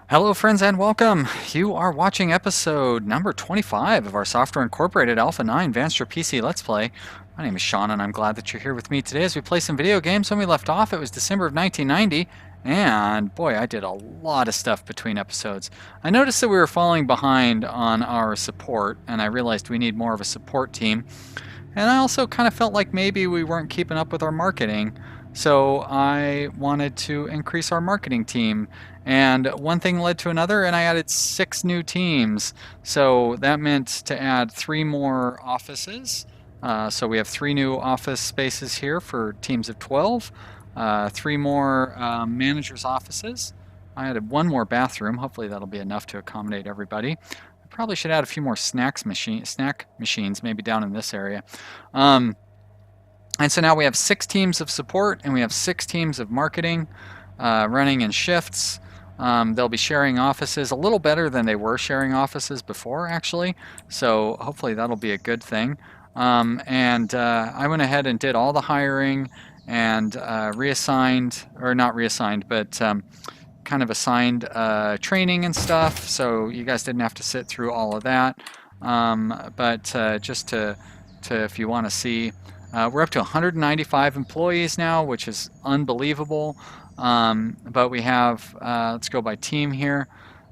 Hello, friends, and welcome. You are watching episode number 25 of our Software Incorporated Alpha 9 Vanstra PC Let's Play. My name is Sean, and I'm glad that you're here with me today as we play some video games. When we left off, it was December of 1990, and boy, I did a lot of stuff between episodes. I noticed that we were falling behind on our support, and I realized we need more of a support team. And I also kind of felt like maybe we weren't keeping up with our marketing. So I wanted to increase our marketing team. And one thing led to another, and I added 6 new teams. So that meant to add 3 more offices. So we have 3 new office spaces here for teams of 12, 3 more managers' offices. I added 1 more bathroom. Hopefully that'll be enough to accommodate everybody. Probably should add a few more snack machines, maybe down in this area. Um, and so now we have 6 teams of support and we have 6 teams of marketing running in shifts. They'll be sharing offices a little better than they were sharing offices before, actually. So hopefully that'll be a good thing. I went ahead and did all the hiring and reassigned, or not reassigned, but kind of assigned training and stuff, so you guys didn't have to sit through all of that. Just to if you want to see, we're up to 195 employees now, which is unbelievable. But we have, let's go by team here.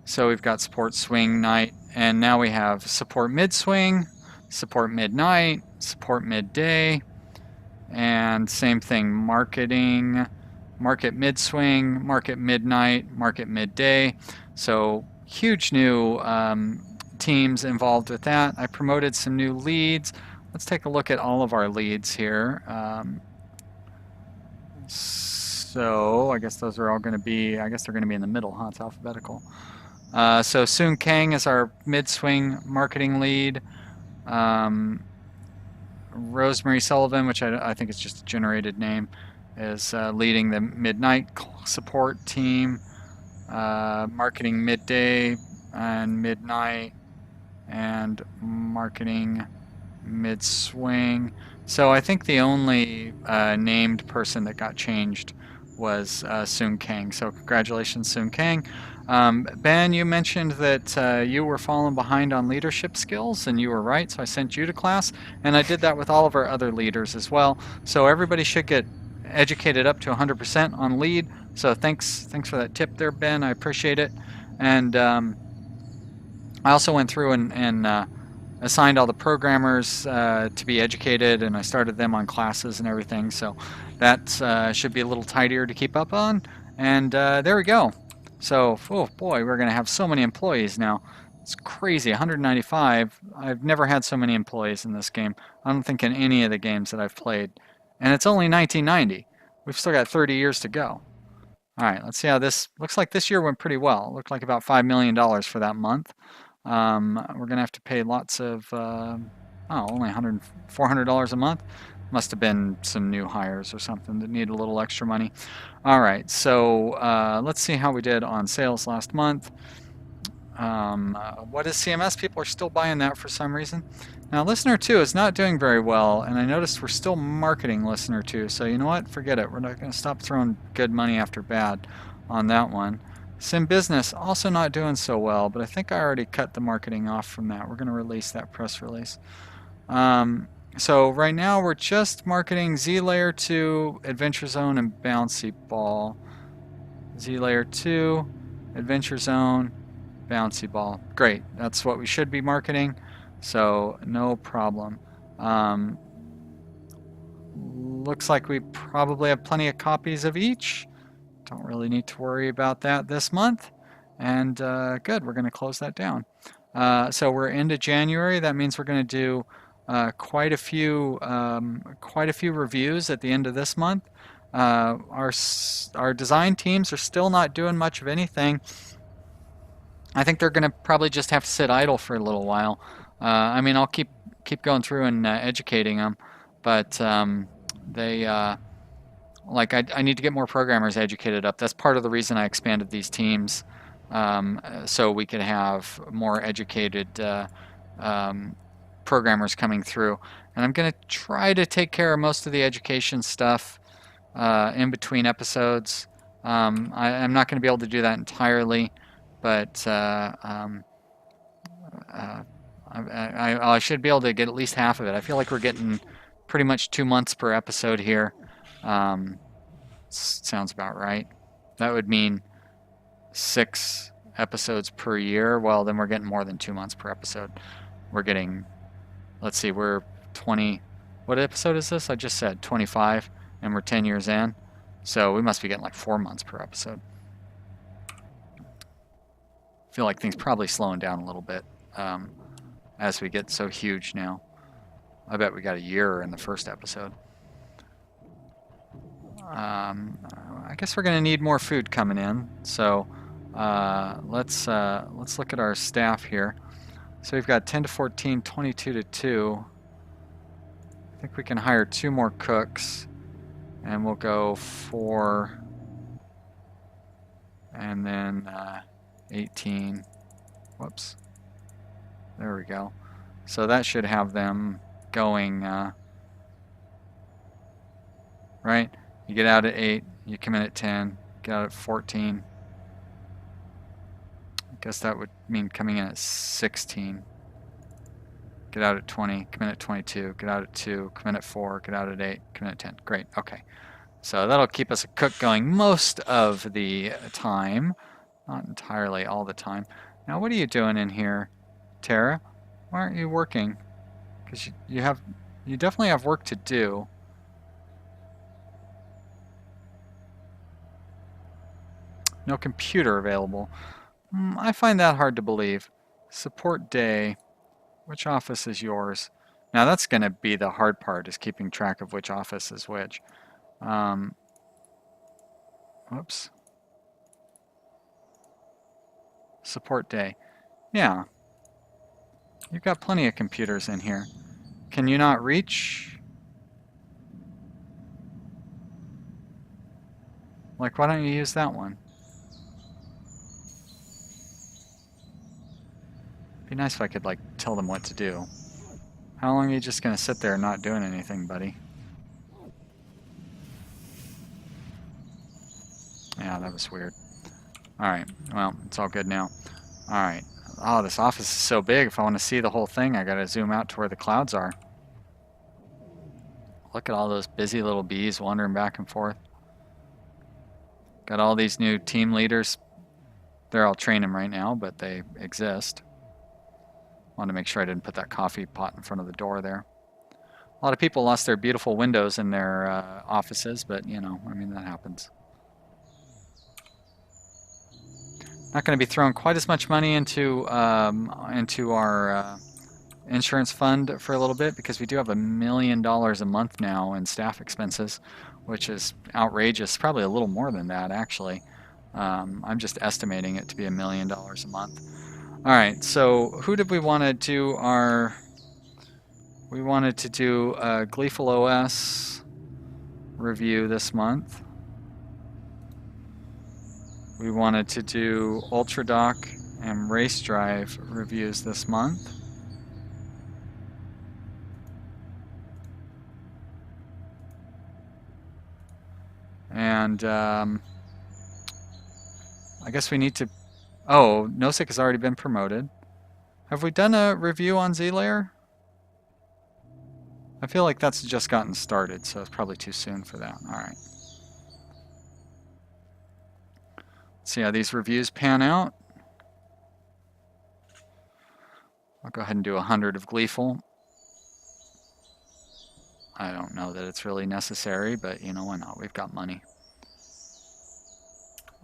So we've got support swing night, and now we have support mid swing, support midnight, support midday, and same thing, marketing, market mid-swing, market midnight, market midday. So huge new teams involved with that. I promoted some new leads. Let's take a look at all of our leads here. So I guess those are all going to be, I guess they're going to be in the middle, huh? It's alphabetical. So Soon Kang is our mid-swing marketing lead. Rosemary Sullivan, which I think is just a generated name, is leading the midnight support team, marketing midday and midnight, and marketing mid-swing. So I think the only named person that got changed was Soon Kang. So congratulations, Soon Kang. Ben, you mentioned that you were falling behind on leadership skills, and you were right, so I sent you to class, and I did that with all of our other leaders as well. So everybody should get educated up to 100% on lead. So thanks for that tip there, Ben. I appreciate it. And I also went through and assigned all the programmers to be educated, and I started them on classes and everything. So that should be a little tidier to keep up on. And there we go. So, oh boy, we're going to have so many employees now. It's crazy, 195. I've never had so many employees in this game. I don't think in any of the games that I've played. And it's only 1990. We've still got 30 years to go. All right, let's see how this looks like. This year went pretty well. It looked like about $5 million for that month. We're going to have to pay lots of, only $400 a month. Must have been some new hires or something that need a little extra money. All right, so let's see how we did on sales last month. What is CMS? People are still buying that for some reason. Now, Listener 2 is not doing very well, and I noticed we're still marketing Listener 2, so you know what? Forget it. We're not going to stop throwing good money after bad on that one. Sim Business, also not doing so well, but I think I already cut the marketing off from that. We're going to release that press release. So right now we're just marketing Z Layer 2, Adventure Zone, and Bouncy Ball. Z Layer 2, Adventure Zone, Bouncy Ball. Great, that's what we should be marketing, so no problem. Looks like we probably have plenty of copies of each. Don't really need to worry about that this month. And good, we're going to close that down. So we're into January. That means we're going to do quite a few reviews at the end of this month. Our design teams are still not doing much of anything. I think they're going to probably just have to sit idle for a little while. I mean, I'll keep going through and educating them, but I need to get more programmers educated up. That's part of the reason I expanded these teams, so we could have more educated programmers coming through. And I'm going to try to take care of most of the education stuff in between episodes. I'm not going to be able to do that entirely, but I should be able to get at least half of it. I feel like we're getting pretty much 2 months per episode here. Sounds about right. That would mean 6 episodes per year. Well, then we're getting more than 2 months per episode. We're getting, let's see, we're 20. What episode is this? I just said 25, and we're 10 years in. So we must be getting like 4 months per episode. I feel like things probably slowing down a little bit as we get so huge now. I bet we got a year in the first episode. I guess we're going to need more food coming in. So let's look at our staff here. So we've got 10 to 14, 22 to 2. I think we can hire 2 more cooks, and we'll go 4, and then 18. Whoops. There we go. So that should have them going, right? You get out at 8, you come in at 10, get out at 14. I guess that would mean coming in at 16. Get out at 20, come in at 22, get out at 2, come in at 4, get out at 8, come in at 10. Great, okay. So that'll keep us a cook going most of the time. Not entirely all the time. Now what are you doing in here, Tara? Why aren't you working? Because you definitely have work to do. No computer available. I find that hard to believe. Support day. Which office is yours? Now that's going to be the hard part, is keeping track of which office is which. Whoops. Support day. Yeah. You've got plenty of computers in here. Can you not reach? Like, why don't you use that one? It'd be nice if I could, like, tell them what to do. How long are you just going to sit there not doing anything, buddy? Yeah, that was weird. Alright, well, it's all good now. Alright. Oh, this office is so big. If I want to see the whole thing, I gotta zoom out to where the clouds are. Look at all those busy little bees wandering back and forth. Got all these new team leaders. They're all training right now, but they exist. Wanted to make sure I didn't put that coffee pot in front of the door there. A lot of people lost their beautiful windows in their offices, but you know, I mean, that happens. Not going to be throwing quite as much money into our insurance fund for a little bit, because we do have $1 million a month now in staff expenses, which is outrageous. Probably a little more than that, actually. I'm just estimating it to be $1 million a month. All right, so who did we want to do our? We wanted to do a Gleeful OS review this month. We wanted to do UltraDock and Race Drive reviews this month. And I guess we need to... Oh, Nosik has already been promoted. Have we done a review on Z-Layer? I feel like that's just gotten started, so it's probably too soon for that. All right. See how these reviews pan out. I'll go ahead and do 100 of Gleeful. I don't know that it's really necessary, but you know, why not? We've got money.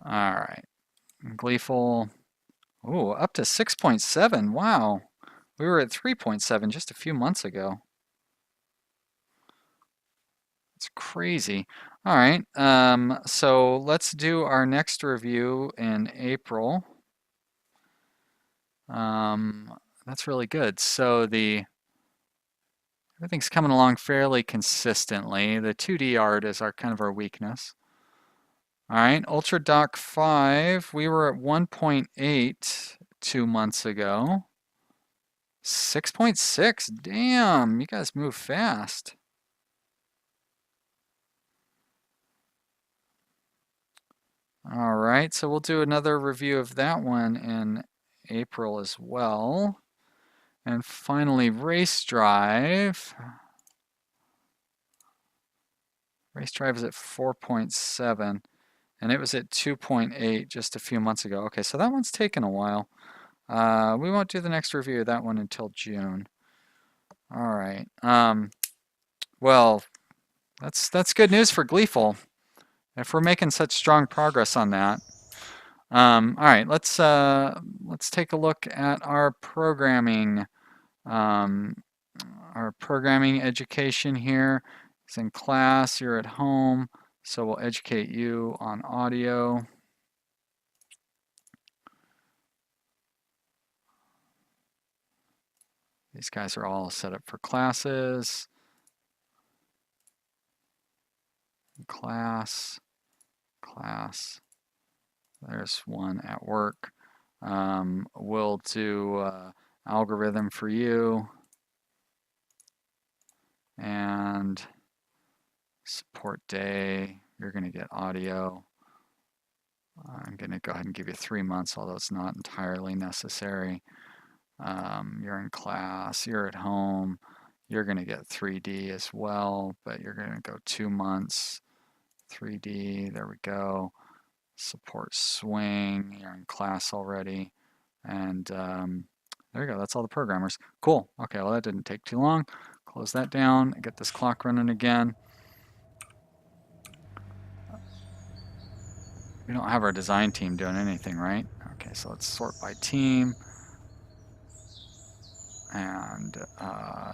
All right. Gleeful. Ooh, up to 6.7. Wow. We were at 3.7 just a few months ago. It's crazy. All right. So let's do our next review in April. That's really good. So everything's coming along fairly consistently. The 2D art is kind of our weakness. All right, UltraDock 5, we were at 1.8 2 months ago. 6.6, damn, you guys move fast. All right, so we'll do another review of that one in April as well. And finally, Race Drive. Race Drive is at 4.7, and it was at 2.8 just a few months ago. Okay, so that one's taken a while. We won't do the next review of that one until June. All right. Well, that's good news for Gleeful. If we're making such strong progress on that. All right, let's take a look at our programming. Our programming education here is in class. You're at home, so we'll educate you on audio. These guys are all set up for classes. Class. There's one at work. We'll do algorithm for you. And support day, you're going to get audio. I'm going to go ahead and give you 3 months, although it's not entirely necessary. You're in class, you're at home, you're going to get 3D as well, but you're going to go 2 months. 3D, there we go. Support swing, you're in class already. And there you go, that's all the programmers. Cool, okay, well that didn't take too long. Close that down, get this clock running again. We don't have our design team doing anything, right? Okay, so let's sort by team. And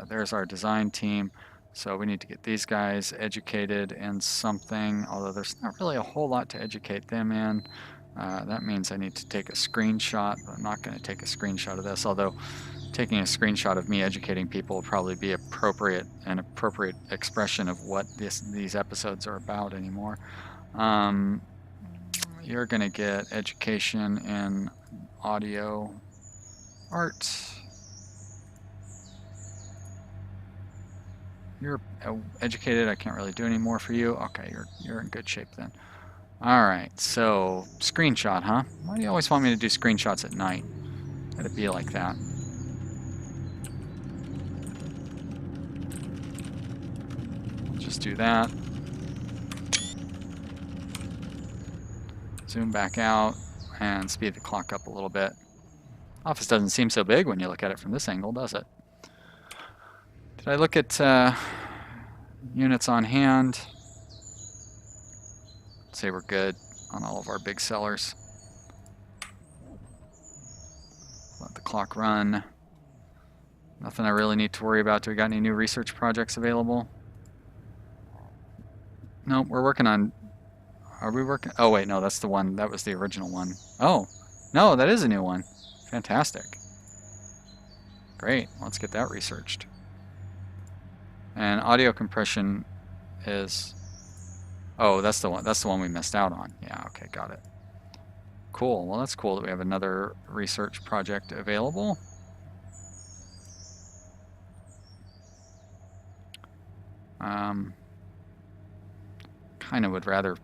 there's our design team. So we need to get these guys educated in something, although there's not really a whole lot to educate them in. That means I need to take a screenshot. I'm not going to take a screenshot of this, although taking a screenshot of me educating people will probably be an appropriate expression of what these episodes are about anymore. You're going to get education in audio art. You're educated. I can't really do any more for you. Okay, you're in good shape then. All right, so screenshot, huh? Why do you always want me to do screenshots at night? Let it be like that. We'll just do that. Zoom back out and speed the clock up a little bit. Office doesn't seem so big when you look at it from this angle, does it? Did I look at units on hand? Say we're good on all of our big sellers. Let the clock run. Nothing I really need to worry about. Do we got any new research projects available? Nope, we're working on... Are we working? Oh wait, no, that's the one. That was the original one. Oh, no, that is a new one. Fantastic. Great, let's get that researched. And audio compression is... Oh, that's the one we missed out on. Yeah, okay, got it. Cool, well that's cool that we have another research project available. Kind of would rather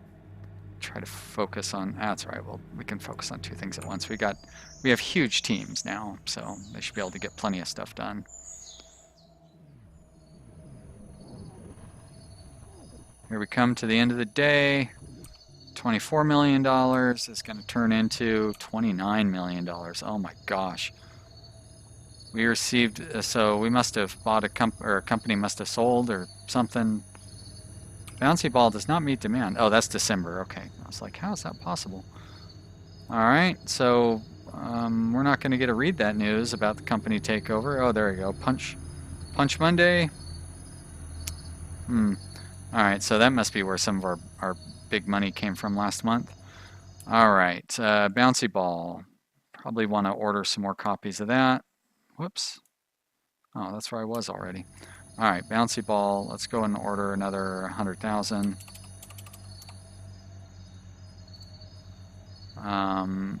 try to focus on, that's right, well, we can focus on 2 things at once. We have huge teams now, so they should be able to get plenty of stuff done. Here we come to the end of the day. $24 million is going to turn into $29 million. Oh my gosh. We received, so we must have bought a company must have sold or something. Bouncy ball does not meet demand. Oh, that's December. Okay. I was like, how is that possible? All right. So we're not going to get to read that news about the company takeover. Oh, there we go. Punch Monday. All right. So that must be where some of our big money came from last month. All right. Bouncy ball. Probably want to order some more copies of that. Whoops. Oh, that's where I was already. All right, bouncy ball. Let's go and order another 100,000. For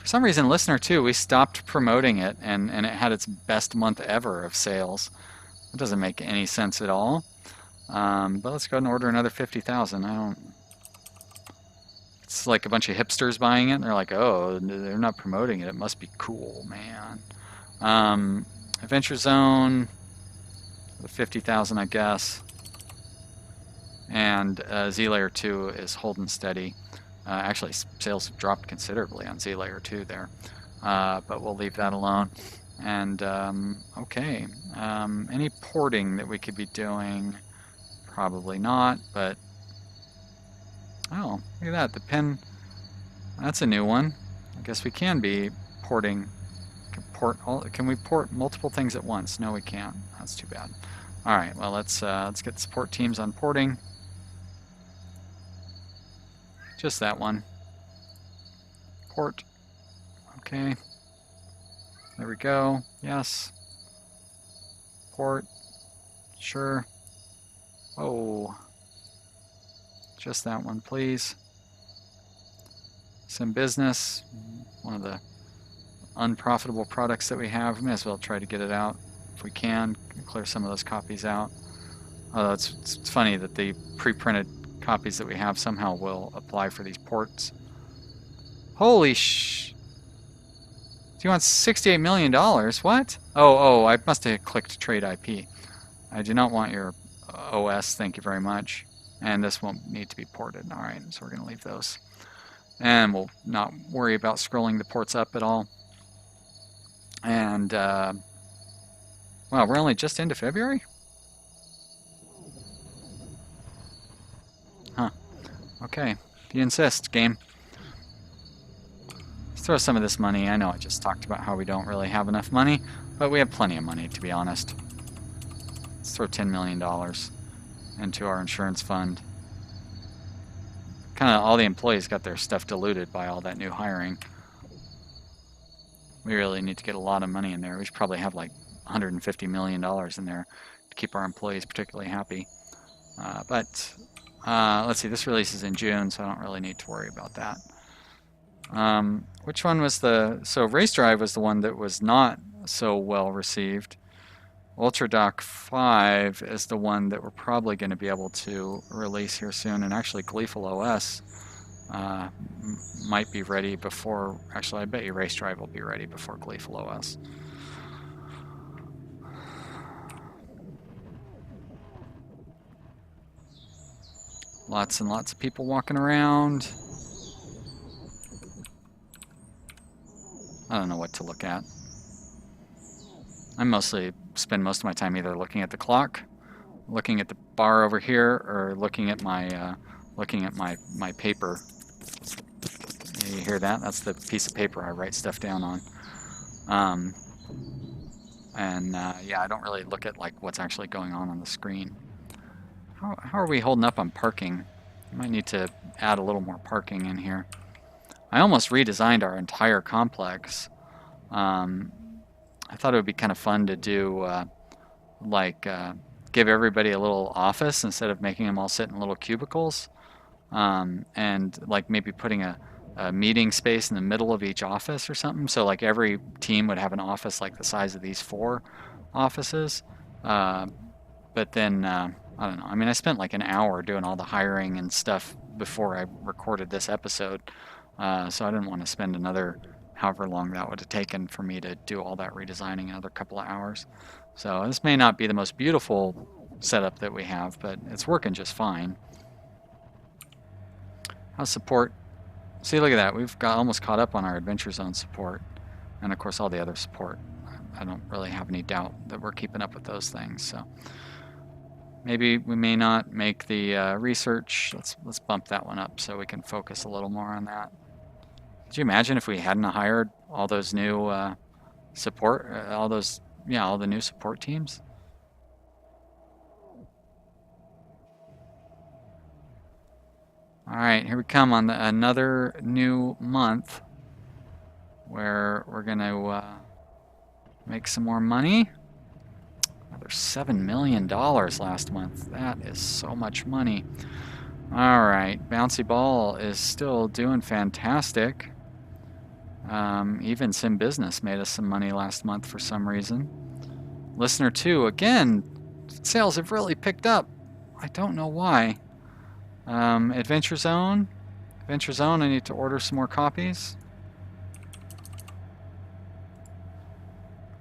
some reason, Listener 2, we stopped promoting it, and it had its best month ever of sales. It doesn't make any sense at all. But let's go and order another 50,000. it's like a bunch of hipsters buying it, and they're like, oh, they're not promoting it. It must be cool, man. Adventure Zone, 50,000, I guess. And Z Layer 2 is holding steady. Actually, sales have dropped considerably on Z Layer 2 there, but we'll leave that alone. And okay, any porting that we could be doing? Probably not, but oh, look at that, the pen, that's a new one. I guess we can be porting. Can we port multiple things at once? No, we can't. That's too bad. All right, well, let's get support teams on porting. Just that one. Port. Okay. There we go. Yes. Port. Sure. Oh. Just that one, please. Some business. One of the unprofitable products that we have. We may as well try to get it out if we can. Clear some of those copies out. Although it's funny that the pre-printed copies that we have somehow will apply for these ports. Holy sh... Do you want $68 million? What? Oh, I must have clicked trade IP. I do not want your OS, thank you very much. And this won't need to be ported. All right, so we're going to leave those. And we'll not worry about scrolling the ports up at all. And, wow, we're only just into February? Huh. Okay, if you insist, game. Let's throw some of this money. I know I just talked about how we don't really have enough money, but we have plenty of money, to be honest. Let's throw $10 million into our insurance fund. Kind of all the employees got their stuff diluted by all that new hiring. We really need to get a lot of money in there. We should probably have like $150 million in there to keep our employees particularly happy. But let's see, this release is in June, so I don't really need to worry about that. Which one was the... So Race Drive was the one that was not so well received. UltraDock 5 is the one that we're probably going to be able to release here soon. And actually Gleeful OS might be ready before... Actually, I bet you Race Drive will be ready before Gleeful OS. Lots and lots of people walking around. I don't know what to look at. I mostly spend most of my time either looking at the clock, looking at the bar over here, or looking at my paper. You hear that? That's the piece of paper I write stuff down on. Yeah, I don't really look at like what's actually going on the screen. How are we holding up on parking? We might need to add a little more parking in here. I almost redesigned our entire complex. I thought it would be kind of fun to do give everybody a little office instead of making them all sit in little cubicles, and like maybe putting a meeting space in the middle of each office or something, so like every team would have an office like the size of these 4 offices. But then I don't know, I mean, I spent like an hour doing all the hiring and stuff before I recorded this episode, so I didn't want to spend another however long that would have taken for me to do all that redesigning, another couple of hours. So this may not be the most beautiful setup that we have, but it's working just fine. How's support? See, look at that. We've got almost caught up on our Adventure Zone support, and of course all the other support. I don't really have any doubt that we're keeping up with those things. So maybe we may not make the research. Let's bump that one up so we can focus a little more on that. Could you imagine if we hadn't hired all those new support, all the new support teams? All right, here we come on another new month where we're going to make some more money. Another $7 million last month. That is so much money. All right, Bouncy Ball is still doing fantastic. Even Sim Business made us some money last month for some reason. Listener 2, again, sales have really picked up. I don't know why. Adventure Zone, Venture Zone, I need to order some more copies.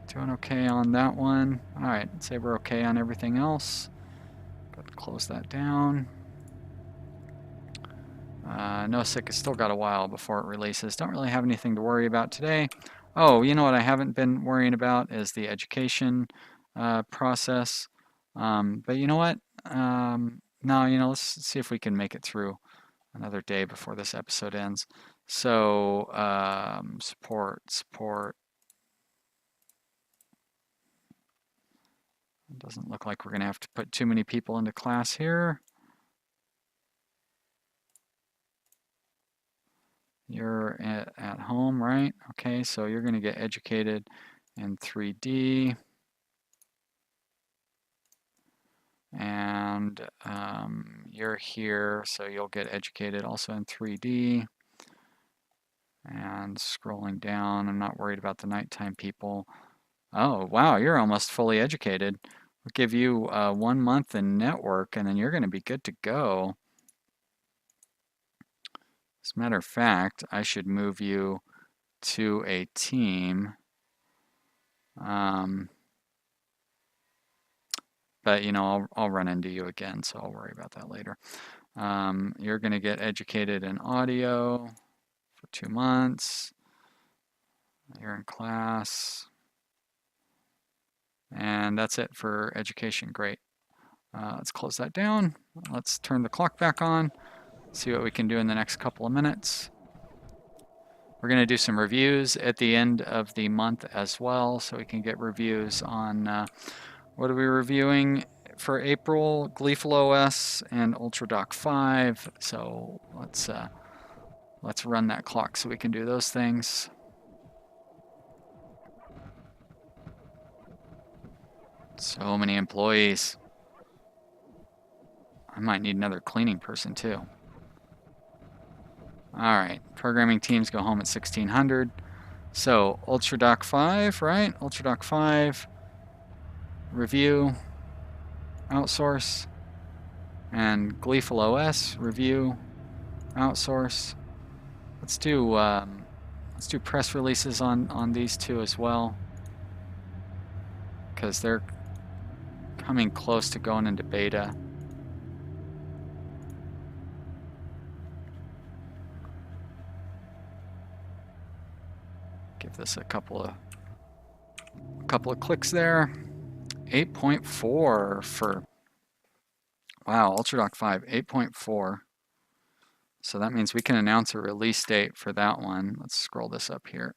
Doing okay on that one. All right, let's say we're okay on everything else. Got to close that down. No Sick has still got a while before it releases. Don't really have anything to worry about today. Oh, you know what I haven't been worrying about is the education process. But you know what? No, let's see if we can make it through another day before this episode ends. So, support. It doesn't look like we're going to have to put too many people into class here. You're at home, right? Okay, so you're going to get educated in 3D. And you're here, so you'll get educated also in 3D. And scrolling down, I'm not worried about the nighttime people. Oh, wow, you're almost fully educated. We'll give you 1 month in network, and then you're going to be good to go. As a matter of fact, I should move you to a team. But, I'll run into you again, so I'll worry about that later. You're going to get educated in audio for 2 months. You're in class. And that's it for education. Great. Let's close that down. Let's turn the clock back on. See what we can do in the next couple of minutes. We're going to do some reviews at the end of the month as well, so we can get reviews on what are we reviewing for April? Gleeful OS and UltraDock 5. So let's run that clock so we can do those things. So many employees. I might need another cleaning person too. All right, programming teams go home at 1600. So UltraDock 5, right? UltraDock 5, review, outsource, and Gleeful OS, review, outsource. Let's do press releases on these two as well, because they're coming close to going into beta. Give this a couple of clicks there. 8.4 for, wow, UltraDock 5, 8.4. So that means we can announce a release date for that one. Let's scroll this up here.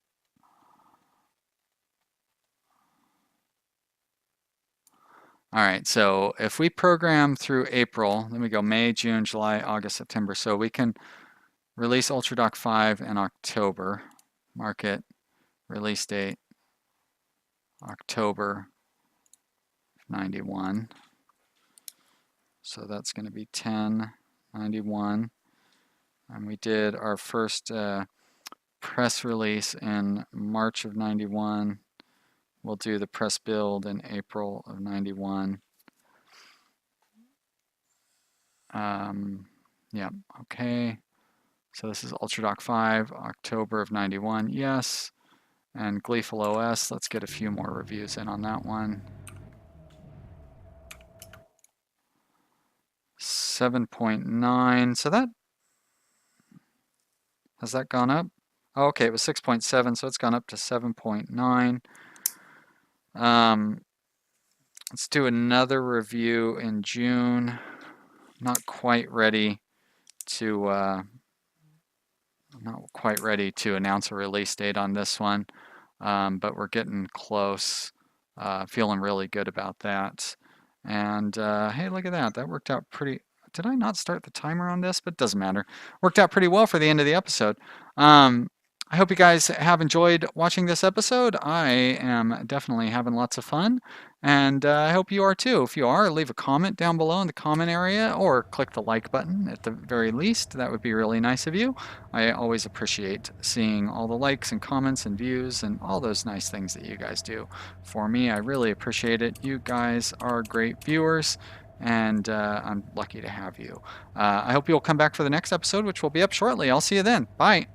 All right, so if we program through April, then we go May, June, July, August, September. So we can release UltraDock 5 in October. Market, release date, October 91. So that's going to be 10/91. And we did our first press release in March of 91. We'll do the press build in April of 91. Yeah, okay. So this is UltraDock 5, October of 91, yes. And Gleeful OS, let's get a few more reviews in on that one. 7.9, so that, has that gone up? Oh, okay, it was 6.7, so it's gone up to 7.9. Let's do another review in June. Not quite ready to announce a release date on this one, but we're getting close. Feeling really good about that. And hey, look at that. That worked out pretty. Did I not start the timer on this? But it doesn't matter. Worked out pretty well for the end of the episode. I hope you guys have enjoyed watching this episode. I am definitely having lots of fun, and I hope you are too. If you are, leave a comment down below in the comment area, or click the like button at the very least. That would be really nice of you. I always appreciate seeing all the likes and comments and views and all those nice things that you guys do for me. I really appreciate it. You guys are great viewers, and I'm lucky to have you. I hope you'll come back for the next episode, which will be up shortly. I'll see you then. Bye.